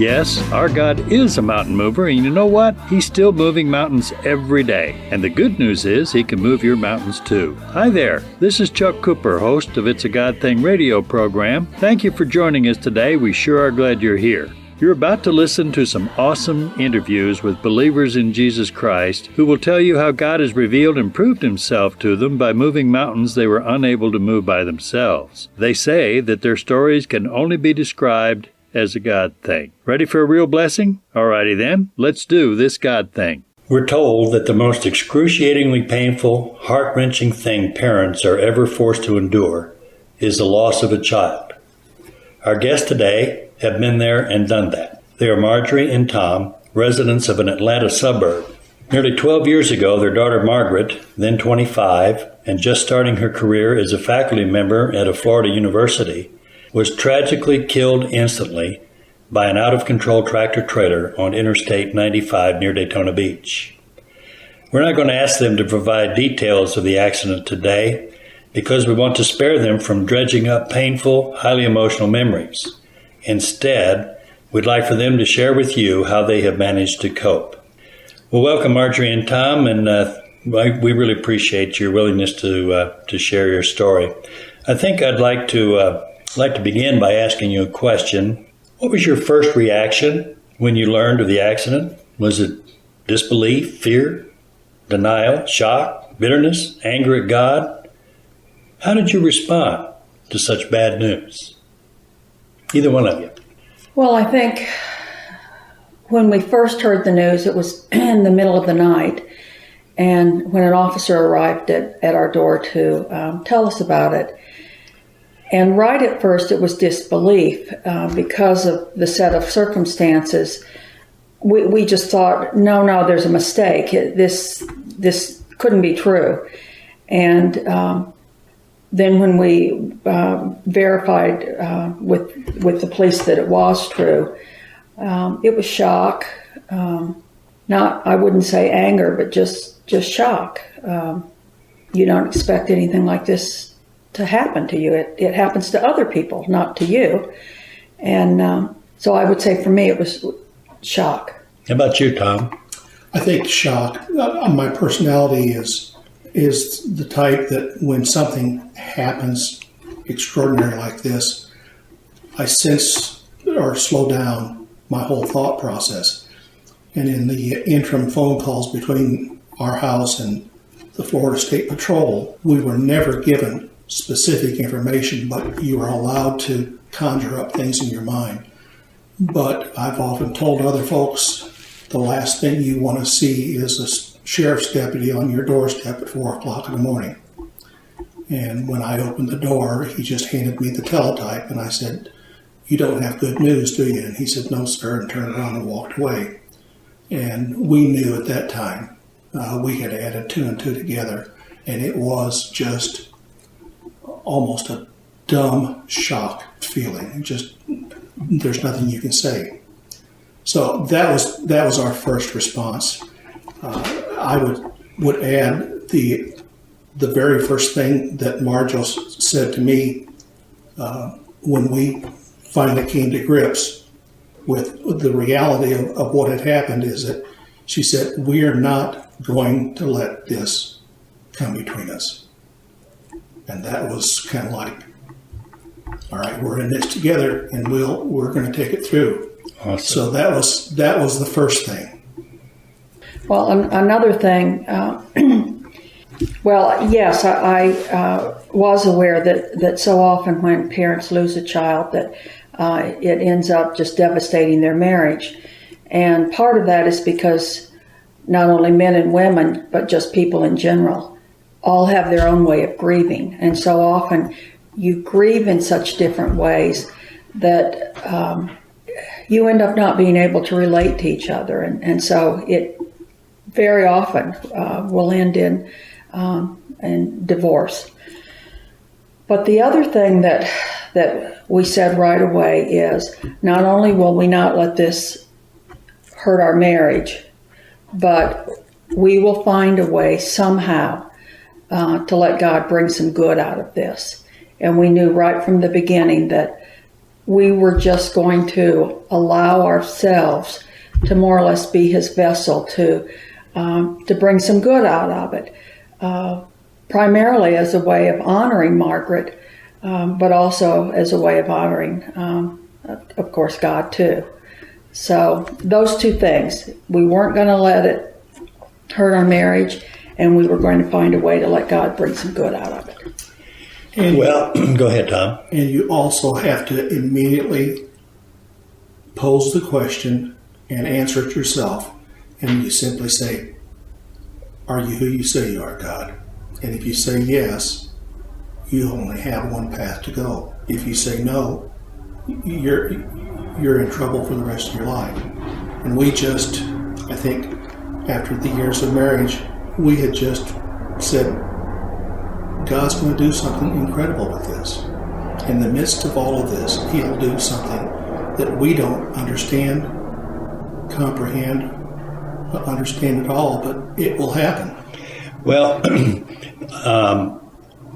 Yes, our God is a mountain mover, and you know what? He's still moving mountains every day. And the good news is He can move your mountains too. Hi there, this is Chuck Cooper, host of It's a God Thing radio program. Thank you for joining us today. We sure are glad you're here. You're about to listen to some awesome interviews with believers in Jesus Christ who will tell you how God has revealed and proved Himself to them by moving mountains they were unable to move by themselves. They say that their stories can only be described as a God thing. Ready for a real blessing? Alrighty then, let's do this God thing. We're told that the most excruciatingly painful, heart-wrenching thing parents are ever forced to endure is the loss of a child. Our guests today have been there and done that. They are Marjorie and Tom, residents of an Atlanta suburb. Nearly 12 years ago, their daughter Margaret, then 25, and just starting her career as a faculty member at a Florida university, was tragically killed instantly by an out-of-control tractor-trailer on Interstate 95 near Daytona Beach. We're not going to ask them to provide details of the accident today because we want to spare them from dredging up painful, highly emotional memories. Instead, we'd like for them to share with you how they have managed to cope. Well, welcome, Marjorie and Tom, and we really appreciate your willingness to share your story. I think I'd like to begin by asking you a question. What was your first reaction when you learned of the accident? Was it disbelief, fear, denial, shock, bitterness, anger at God? How did you respond to such bad news? Either one of you. Well, I think when we first heard the news, it was in the middle of the night, and when an officer arrived at our door to tell us about it. And right at first, it was disbelief because of the set of circumstances. We just thought, no, there's a mistake. This couldn't be true. And then when we verified with the police that it was true, it was shock. I wouldn't say anger, but just shock. You don't expect anything like this to happen to you. It happens to other people, not to you. And so I would say for me it was shock. How about you, Tom? I think shock. My personality is the type that when something happens extraordinary like this, I sense or slow down my whole thought process. And in the interim phone calls between our house and the Florida State Patrol, we were never given specific information, but you are allowed to conjure up things in your mind. But I've often told other folks, the last thing you want to see is a sheriff's deputy on your doorstep at 4 o'clock in the morning. And when I opened the door, he just handed me the teletype, and I said, "You don't have good news, do you?" And he said, "No, sir," and turned around and walked away. And we knew at that time we had added two and two together, and it was just almost a dumb shock feeling. Just, there's nothing you can say. So that was our first response. I would add the very first thing that Marjo said to me when we finally came to grips with the reality of what had happened is that she said, "We are not going to let this come between us." And that was kind of like, all right, we're in this together, and we're going to take it through. Awesome. So that was the first thing. Well, another thing. Well, yes, I was aware that so often when parents lose a child, that it ends up just devastating their marriage, and part of that is because not only men and women, but just people in general, all have their own way of grieving. And so often you grieve in such different ways that you end up not being able to relate to each other. And so it very often will end in divorce. But the other thing that we said right away is not only will we not let this hurt our marriage, but we will find a way somehow to let God bring some good out of this. And we knew right from the beginning that we were just going to allow ourselves to more or less be his vessel to bring some good out of it, primarily as a way of honoring Margaret, but also as a way of honoring, of course, God too. So those two things, we weren't going to let it hurt our marriage, and we were going to find a way to let God bring some good out of it. And, Well, go ahead, Tom. and you also have to immediately pose the question and answer it yourself. And you simply say, are you who you say you are, God? And if you say yes, you only have one path to go. If you say no, you're in trouble for the rest of your life. And we just, I think, after the years of marriage, we had just said, God's going to do something incredible with this. In the midst of all of this, He'll do something that we don't understand, comprehend, understand at all, but it will happen. Well,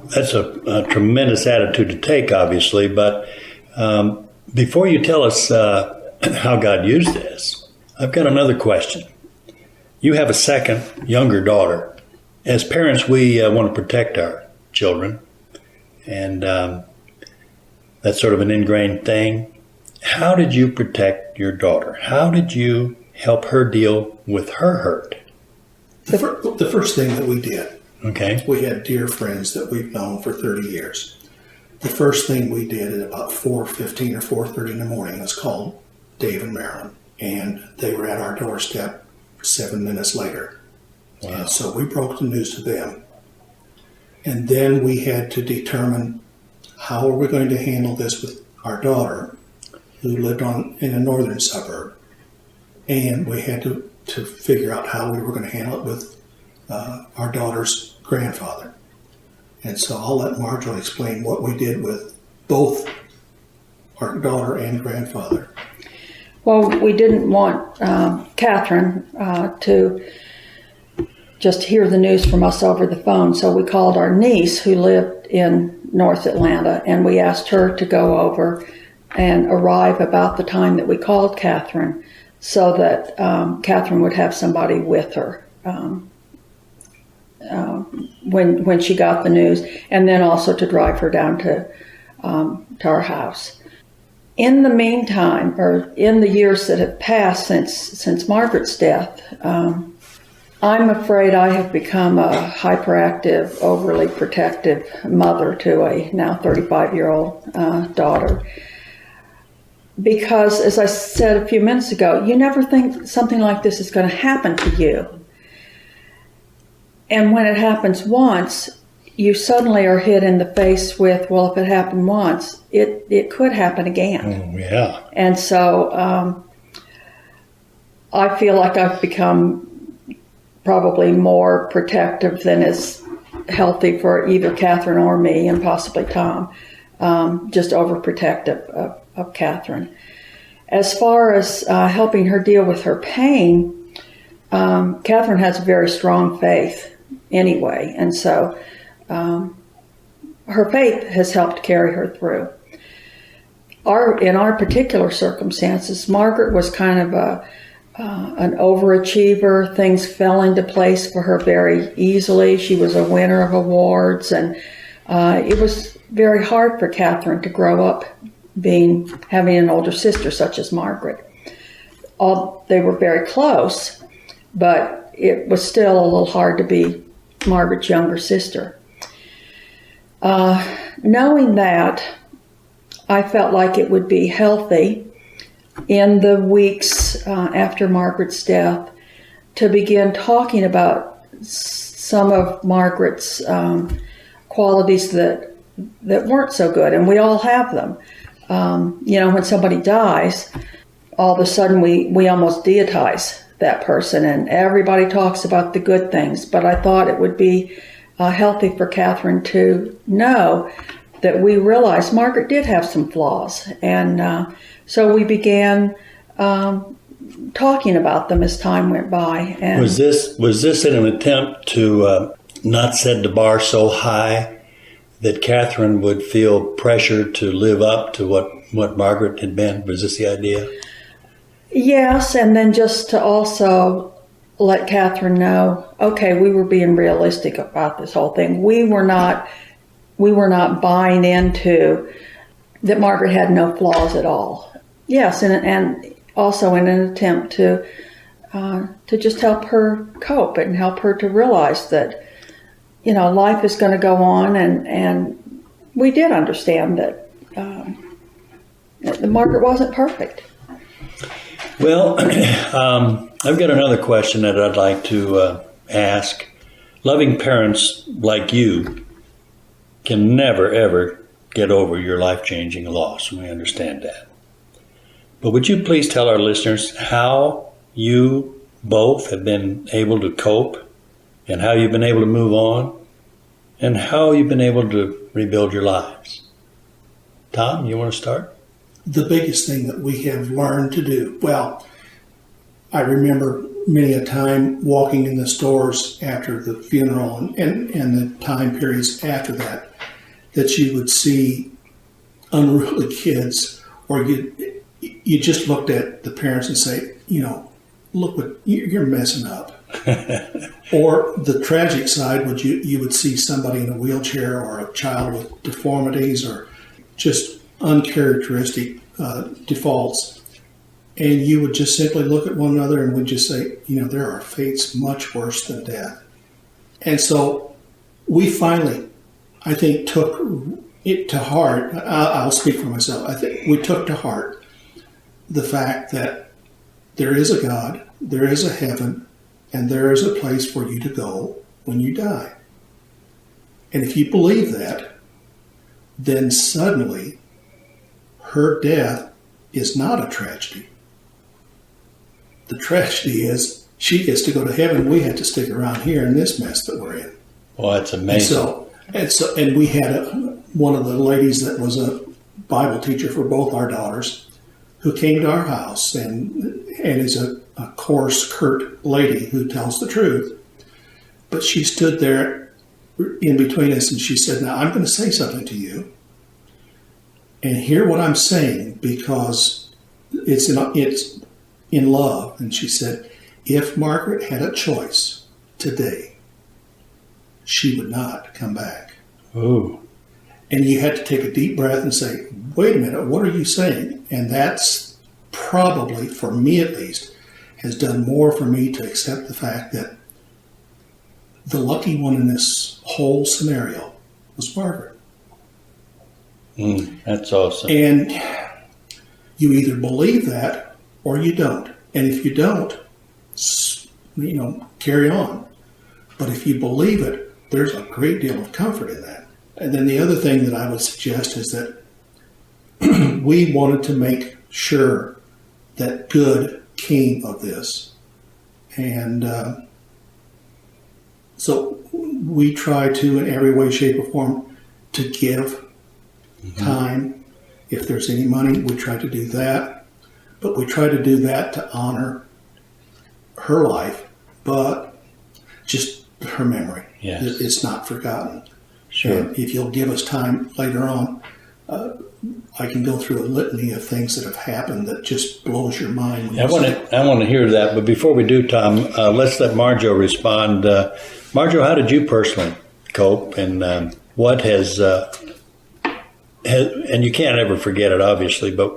that's a tremendous attitude to take, obviously, but before you tell us how God used this, I've got another question. You have a second, younger daughter. As parents, we want to protect our children, and that's sort of an ingrained thing. How did you protect your daughter? How did you help her deal with her hurt? The first thing that we did, Okay. we had dear friends that we've known for 30 years. The first thing we did at about 4:15 or 4:30 in the morning was call Dave and Marilyn, and they were at our doorstep 7 minutes later. Wow. And so we broke the news to them. And then we had to determine how are we going to handle this with our daughter, who lived in a northern suburb. And we had to figure out how we were going to handle it with our daughter's grandfather. And so I'll let Marjorie explain what we did with both our daughter and grandfather. Well, we didn't want Catherine to just hear the news from us over the phone, so we called our niece who lived in North Atlanta, and we asked her to go over and arrive about the time that we called Catherine, so that Catherine would have somebody with her when she got the news, and then also to drive her down to our house. In the meantime, or in the years that have passed since Margaret's death, I'm afraid I have become a hyperactive, overly protective mother to a now 35-year-old daughter. Because, as I said a few minutes ago, you never think something like this is going to happen to you. And when it happens once, you suddenly are hit in the face with, well, if it happened once, it could happen again. Oh, yeah. And so I feel like I've become probably more protective than is healthy for either Catherine or me, and possibly Tom, just overprotective of Catherine. As far as helping her deal with her pain, Catherine has a very strong faith anyway, and so her faith has helped carry her through. In our particular circumstances, Margaret was kind of an overachiever. Things fell into place for her very easily. She was a winner of awards, and it was very hard for Catherine to grow up having an older sister such as Margaret. They were very close, but it was still a little hard to be Margaret's younger sister. Knowing that, I felt like it would be healthy in the weeks after Margaret's death to begin talking about some of Margaret's qualities that weren't so good, and we all have them. When somebody dies, all of a sudden we almost deitize that person, and everybody talks about the good things. But I thought it would be healthy for Catherine to know that we realized Margaret did have some flaws, and so we began talking about them as time went by. And Was this in an attempt to not set the bar so high that Catherine would feel pressure to live up to what what Margaret had been? Was this the idea? Yes, and then just to also let Catherine know, okay, we were being realistic about this whole thing. We were not buying into that Margaret had no flaws at all. Yes, and also in an attempt to just help her cope and help her to realize that, life is going to go on, and we did understand that Margaret wasn't perfect. Well, I've got another question that I'd like to ask. Loving parents like you can never, ever get over your life-changing loss. We understand that. But would you please tell our listeners how you both have been able to cope and how you've been able to move on and how you've been able to rebuild your lives? Tom, you want to start? The biggest thing that we have learned to do, well, I remember many a time walking in the stores after the funeral and the time periods after that you would see unruly kids, or you just looked at the parents and say, look what you're messing up. Or the tragic side would you would see somebody in a wheelchair or a child with deformities or just uncharacteristic defaults, and you would just simply look at one another and would just say, there are fates much worse than death. And so we finally, I think, took it to heart. I'll speak for myself. I think we took to heart the fact that there is a God, there is a heaven, and there is a place for you to go when you die. And if you believe that, then suddenly her death is not a tragedy. The tragedy is she gets to go to heaven. We have to stick around here in this mess that we're in. Well, that's amazing. And we had one of the ladies that was a Bible teacher for both our daughters who came to our house and is a coarse, curt lady who tells the truth. But she stood there in between us and she said, now I'm going to say something to you. And hear what I'm saying, because it's in love. And she said, if Margaret had a choice today, she would not come back. Ooh. And you had to take a deep breath and say, wait a minute, what are you saying? And that's probably, for me at least, has done more for me to accept the fact that the lucky one in this whole scenario was Margaret. That's awesome. And you either believe that or you don't. And if you don't, carry on. But if you believe it, there's a great deal of comfort in that. And then the other thing that I would suggest is that we wanted to make sure that good came of this. And so we try to, in every way, shape, or form, to give time. If there's any money, we try to do that. But we try to do that to honor her life, but just her memory. Yes. It's not forgotten. Sure. And if you'll give us time later on, I can go through a litany of things that have happened that just blows your mind. I want to hear that, but before we do, Tom, let's let Marjo respond. Marjo, how did you personally cope, and what has and you can't ever forget it, obviously, but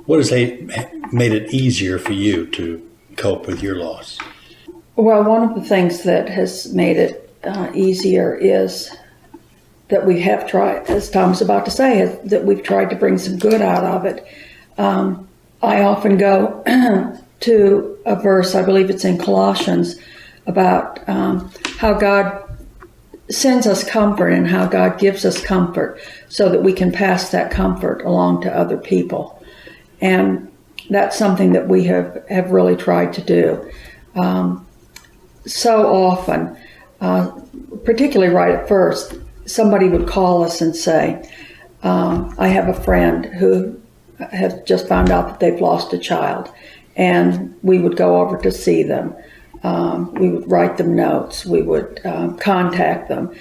what has made it easier for you to cope with your loss? Well, one of the things that has made it easier is that we have tried, as Tom's about to say, that we've tried to bring some good out of it. I often go to a verse, I believe it's in Colossians, about how God sends us comfort and how God gives us comfort so that we can pass that comfort along to other people. And that's something that we have really tried to do. So often, particularly right at first, somebody would call us and say, I have a friend who has just found out that they've lost a child, and we would go over to see them. We would write them notes. We would contact them.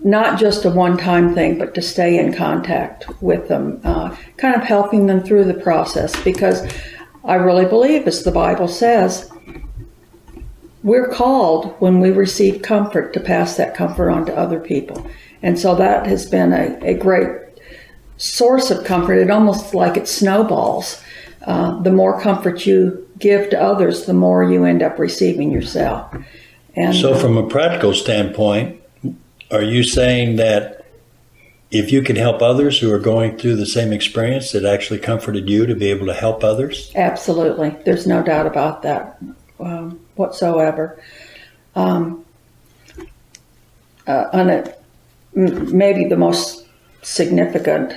not just a one-time thing, but to stay in contact with them, kind of helping them through the process, because I really believe, as the Bible says, we're called when we receive comfort to pass that comfort on to other people. And so that has been a great source of comfort. It almost like it snowballs. The more comfort you give to others, the more you end up receiving yourself. And So from a practical standpoint, are you saying that if you can help others who are going through the same experience, it actually comforted you to be able to help others? Absolutely. There's no doubt about that whatsoever. Maybe the most significant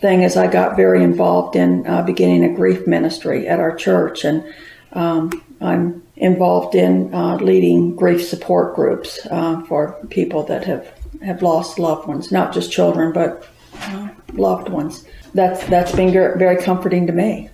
thing is I got very involved in beginning a grief ministry at our church, and I'm involved in leading grief support groups for people that have lost loved ones, not just children, but loved ones. That's been very comforting to me.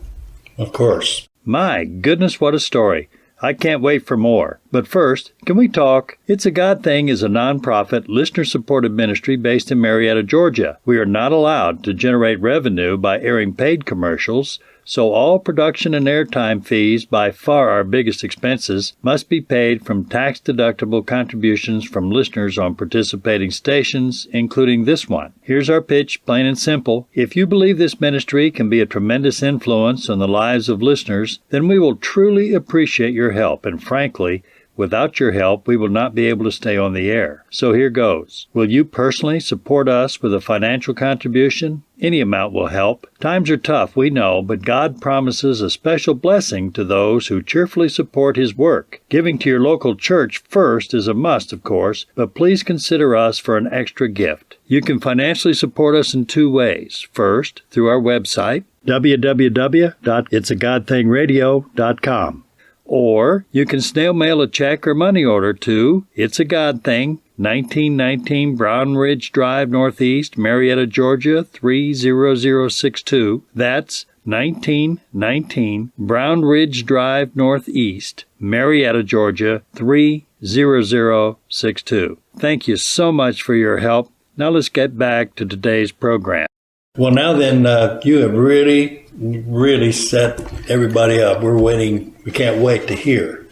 Of course. My goodness, what a story. I can't wait for more. But first, can we talk? It's a God Thing is a nonprofit, listener-supported ministry based in Marietta, Georgia. We are not allowed to generate revenue by airing paid commercials, so all production and airtime fees, by far our biggest expenses, must be paid from tax-deductible contributions from listeners on participating stations, including this one. Here's our pitch, plain and simple. If you believe this ministry can be a tremendous influence on the lives of listeners, then we will truly appreciate your help, and frankly, without your help, we will not be able to stay on the air. So here goes. Will you personally support us with a financial contribution? Any amount will help. Times are tough, we know, but God promises a special blessing to those who cheerfully support His work. Giving to your local church first is a must, of course, but please consider us for an extra gift. You can financially support us in two ways. First, through our website, www.itsagodthingradio.com. Or you can snail mail a check or money order to It's a God Thing, 1919 Brown Ridge Drive, Northeast, Marietta, Georgia, 30062. That's 1919 Brown Ridge Drive, Northeast, Marietta, Georgia, 30062. Thank you so much for your help. Now let's get back to today's program. Well, now then, you have really set everybody up. We're waiting. We can't wait to hear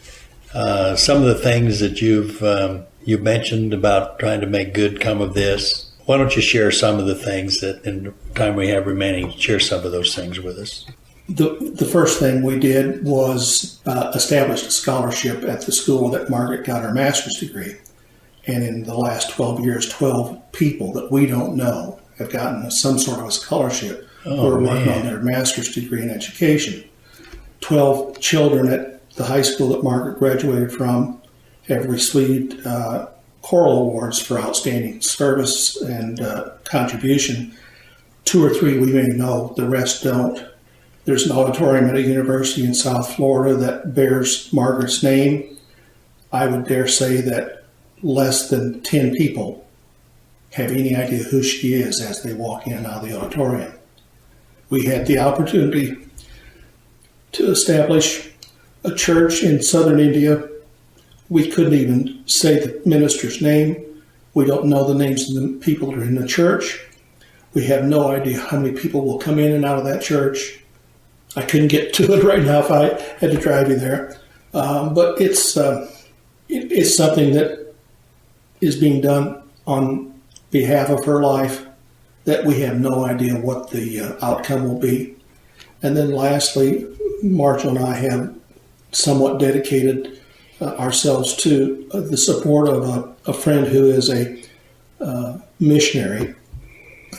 some of the things that you've mentioned about trying to make good come of this. Why don't you share some of the things that, in the time we have remaining, share some of those things with us? The first thing we did was establish a scholarship at the school that Margaret got her master's degree. And in the last 12 years, 12 people that we don't know have gotten some sort of a scholarship who are working on their master's degree in education. 12 children at the high school that Margaret graduated from have received choral awards for outstanding service and contribution. 2 or 3 we may know, the rest don't. There's an auditorium at a university in South Florida that bears Margaret's name. I would dare say that less than 10 people have any idea who she is as they walk in and out of the auditorium. We had the opportunity to establish a church in southern India. We couldn't even say the minister's name. We don't know the names of the people that are in the church. We have no idea how many people will come in and out of that church. I couldn't get to it right now if I had to drive you there. But it's something that is being done on behalf of her life that we have no idea what the outcome will be. And then lastly, Marshall and I have somewhat dedicated ourselves to the support of a friend who is a missionary,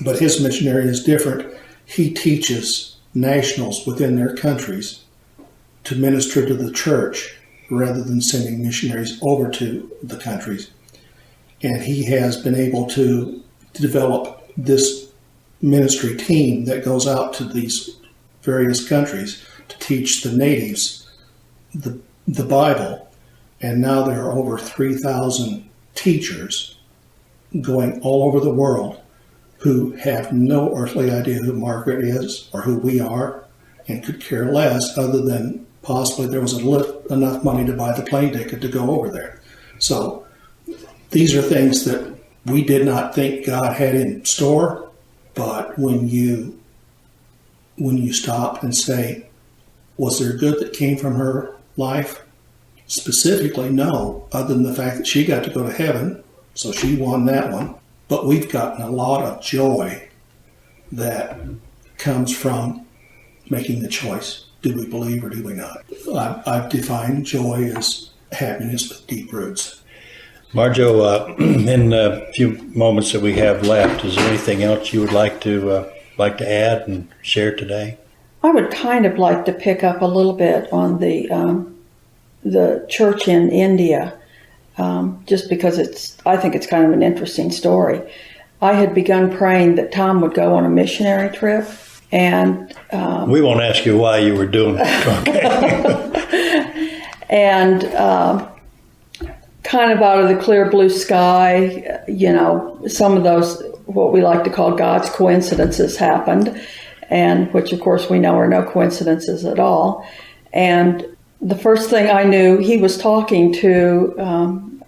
but his missionary is different. He teaches nationals within their countries to minister to the church rather than sending missionaries over to the countries. And he has been able to develop this ministry team that goes out to these various countries to teach the natives the Bible. And now there are over 3,000 teachers going all over the world who have no earthly idea who Margaret is or who we are and could care less, other than possibly there was enough money to buy the plane ticket to go over there. So these are things that we did not think God had in store, but when you stop and say, was there good that came from her life? Specifically, no, other than the fact that she got to go to heaven, so she won that one. But we've gotten a lot of joy that comes from making the choice. Do we believe or do we not? I've defined joy as happiness with deep roots. Marjo, in the few moments that we have left, is there anything else you would like to add and share today? I would kind of like to pick up a little bit on the church in India, just because I think it's kind of an interesting story. I had begun praying that Tom would go on a missionary trip, and we won't ask you why you were doing it. Okay. And kind of out of the clear blue sky, some of those, what we like to call God's coincidences, happened, and which of course we know are no coincidences at all. And the first thing I knew, he was talking to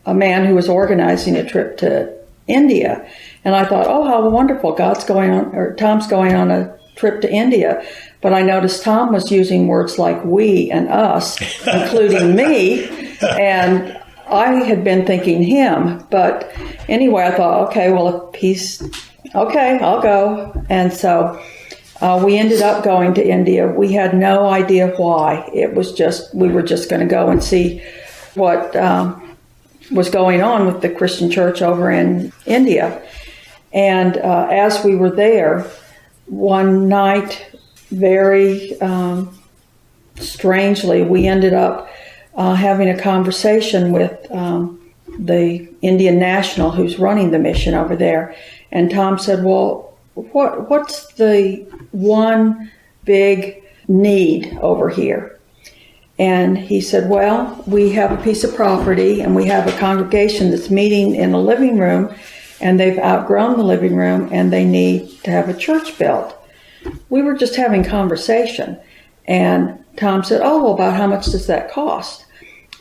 a man who was organizing a trip to India. And I thought, oh, how wonderful, Tom's going on a trip to India. But I noticed Tom was using words like we and us, including me. And I had been thinking him. But anyway, I thought, okay, well, if he's okay, I'll go. And so we ended up going to India. We had no idea why. It was just, we were just going to go and see what was going on with the Christian church over in India. And as we were there, one night, very strangely, we ended up having a conversation with the Indian national who's running the mission over there. And Tom said, well, what's the one big need over here? And he said, well, we have a piece of property and we have a congregation that's meeting in a living room, and they've outgrown the living room and they need to have a church built. We were just having conversation, and Tom said, oh, well, about how much does that cost?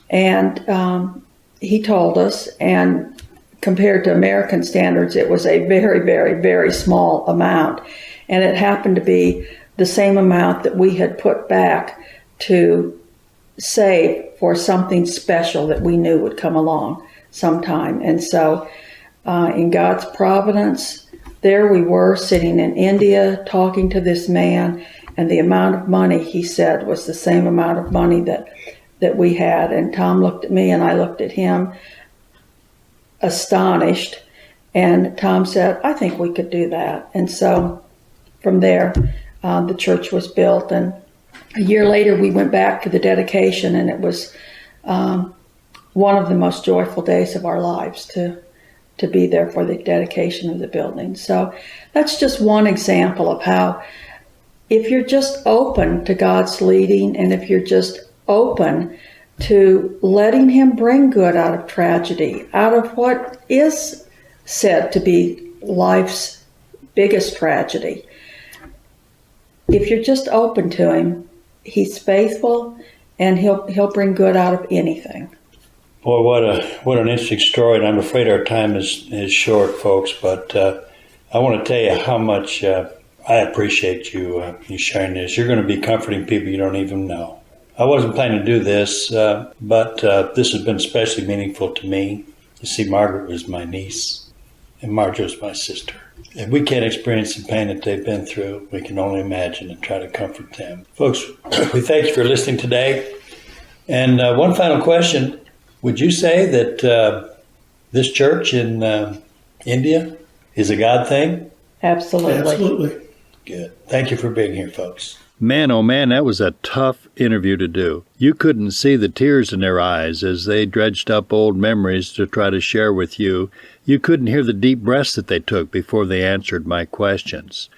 And he told us, and compared to American standards, it was a very, very, very small amount. And it happened to be the same amount that we had put back to save for something special that we knew would come along sometime. And so in God's providence, there we were sitting in India talking to this man, and the amount of money he said was the same amount of money that we had. And Tom looked at me and I looked at him, astonished. And Tom said, I think we could do that. And so from there, the church was built. And a year later, we went back to the dedication, and it was one of the most joyful days of our lives to be there for the dedication of the building. So that's just one example of how, if you're just open to God's leading, and if you're just open to letting Him bring good out of tragedy, out of what is said to be life's biggest tragedy, if you're just open to Him, He's faithful, and He'll bring good out of anything. Boy, what an interesting story, and I'm afraid our time is short, folks, but I want to tell you how much I appreciate you sharing this. You're going to be comforting people you don't even know. I wasn't planning to do this, but this has been especially meaningful to me. You see, Margaret was my niece, and Marjo's my sister. If we can't experience the pain that they've been through, we can only imagine and try to comfort them. Folks, we thank you for listening today. And one final question. Would you say that this church in India is a God thing? Absolutely. Absolutely. Good. Thank you for being here, folks. Man, oh man, that was a tough interview to do. You couldn't see the tears in their eyes as they dredged up old memories to try to share with you. You couldn't hear the deep breaths that they took before they answered my questions.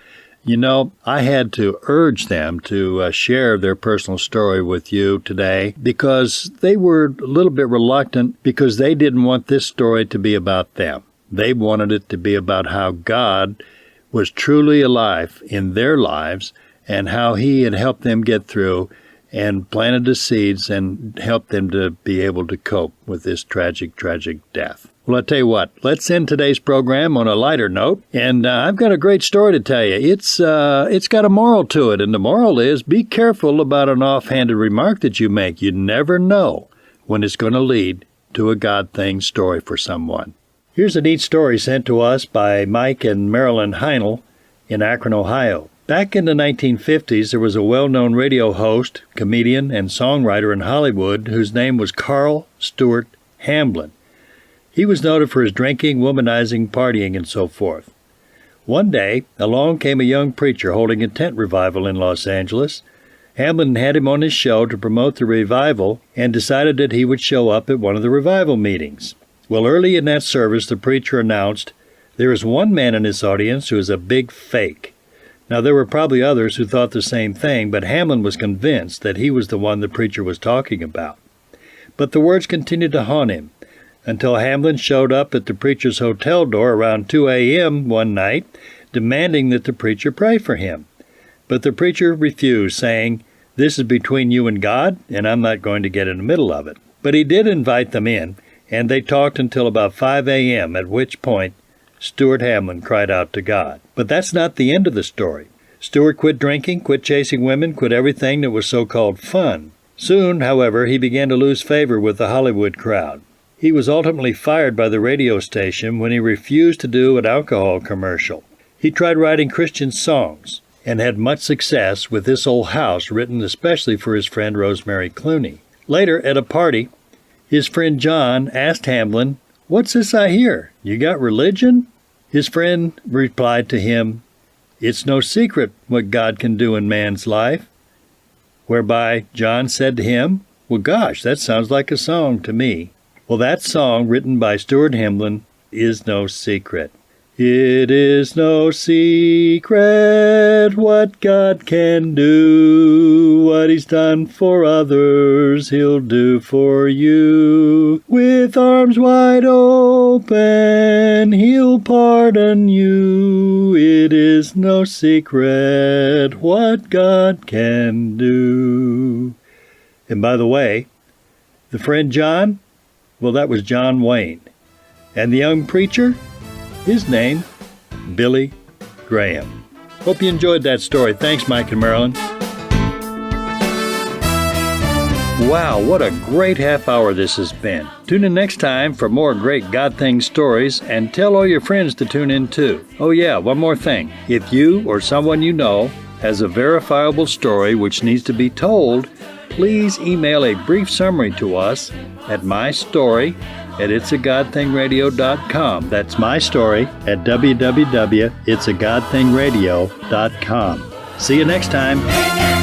You know, I had to urge them to share their personal story with you today because they were a little bit reluctant because they didn't want this story to be about them. They wanted it to be about how God was truly alive in their lives and how He had helped them get through and planted the seeds and helped them to be able to cope with this tragic death. Well, I tell you what, let's end today's program on a lighter note, and I've got a great story to tell you. It's got a moral to it, and the moral is be careful about an offhanded remark that you make. You never know when it's going to lead to a God thing story for someone. Here's a neat story sent to us by Mike and Marilyn Heinel in Akron, Ohio. Back in the 1950s, there was a well-known radio host, comedian, and songwriter in Hollywood whose name was Carl Stuart Hamblin. He was noted for his drinking, womanizing, partying, and so forth. One day, along came a young preacher holding a tent revival in Los Angeles. Hamblin had him on his show to promote the revival and decided that he would show up at one of the revival meetings. Well, early in that service, the preacher announced, "There is one man in this audience who is a big fake." Now, there were probably others who thought the same thing, but Hamlin was convinced that he was the one the preacher was talking about. But the words continued to haunt him until Hamlin showed up at the preacher's hotel door around 2 a.m. one night, demanding that the preacher pray for him. But the preacher refused, saying, "This is between you and God, and I'm not going to get in the middle of it." But he did invite them in, and they talked until about 5 a.m., at which point Stuart Hamlin cried out to God. But that's not the end of the story. Stuart quit drinking, quit chasing women, quit everything that was so-called fun. Soon, however, he began to lose favor with the Hollywood crowd. He was ultimately fired by the radio station when he refused to do an alcohol commercial. He tried writing Christian songs and had much success with This Old House, written especially for his friend Rosemary Clooney. Later, at a party, his friend John asked Hamlin, "What's this I hear? You got religion?" His friend replied to him, "It's no secret what God can do in man's life." Whereby John said to him, "Well, gosh, that sounds like a song to me." Well, that song, written by Stuart Hamlin, is no secret. It is no secret what God can do. What He's done for others, He'll do for you. With arms wide open, He'll pardon you. It is no secret what God can do. And by the way, the friend John, well, that was John Wayne. And the young preacher, his name, Billy Graham. Hope you enjoyed that story. Thanks, Mike and Marilyn. Wow, what a great half hour this has been. Tune in next time for more great God Thing stories, and tell all your friends to tune in too. Oh yeah, one more thing. If you or someone you know has a verifiable story which needs to be told, please email a brief summary to us at mystory@itsagodthingradio.com. That's my story at www.itsagodthingradio.com. See you next time.